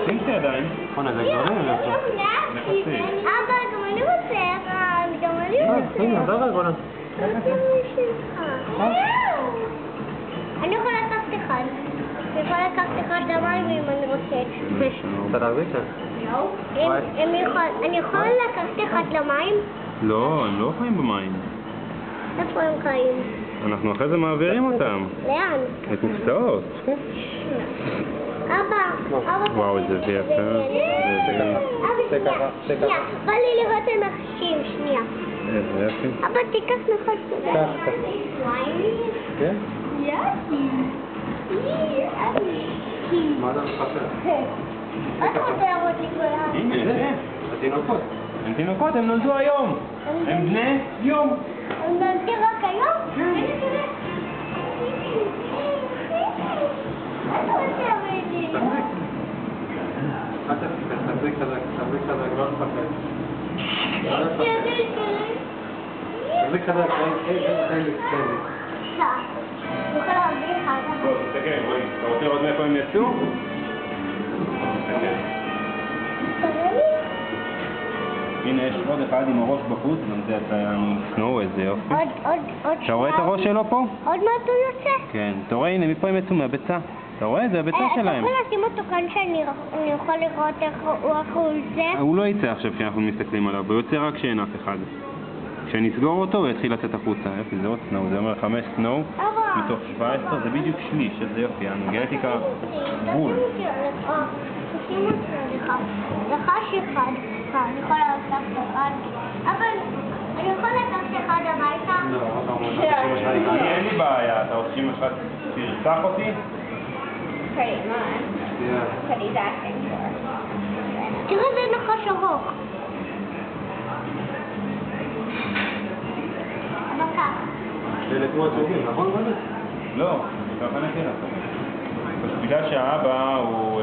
תמסי עדיין. נכון, זה גדולים יותר. נחצי. אבא, גם אני רוצה, גם אני רוצה. הנה, דבר גולן. אני יכולה לקחת אחד. אני יכולה לקחת אחד למים אם אני רוצה. אתה להרביץ? אני יכולה לקחת אחד למים? לא, הם לא חיים במים. איפה הם חיים? אנחנו אחרי זה מעבירים אותם. לאן? לקופסאות. אבא, וואו, איזה יפה. שנייה, בא לי לראות את המחשים, שנייה. איזה יפי. אבא, תיקח נחש כזה. כן? יאפי. מה אתה מחפש? מה אתה רוצה להראות לי גדולה? הנה, זה. התינוקות. הם תינוקות, הם נולדו היום. הם בני יום. הם נולדים רק היום? כן. מה אתה רוצה להראות לי? תחזיק חזק, לא תפחד. תחזיק חזק, תן לי. אני יכולה להביא לך. בוא, תסתכל, רואי. אתה רוצה לראות מאיפה הם יצאו? תסתכל. תראה לי? הנה, יש עוד אחד עם הראש בחוץ, גם זה יצא לנו סנואו, איזה יופי. עוד אתה רואה את הראש שלו פה? עוד מעט הוא יוצא. כן. אתה רואה, הנה, מפה הם יצאו מהביצה. אתה רואה? זה הביצה שלהם. אתה יכול לשים אותו כאן שאני יכול לראות איך הוא יוצא? הוא לא יצא עכשיו כשאנחנו מסתכלים עליו, הוא יוצא רק כשאין אף אחד. כשנסגור אותו הוא יתחיל לצאת החוצה. יופי, זה עוד סנואו, זה אומר 5 סנואו מתוך 17, זה בדיוק שליש, איזה יופי, הגנטיקה בול. תשים אותך לך שאחד, אני יכולה לקחת אחד, אבל אני יכולה לקחת אחד הביתה? אין לי בעיה, אתה רוצה שאמא שלך תרצח אותי? Pretty much. Yeah. What he's asking for. תראה, זה נחש ארוך. אבל ככה. אלה כמו עצובים, נכון? לא, ככה נקרא. פשוט בגלל שהאבא הוא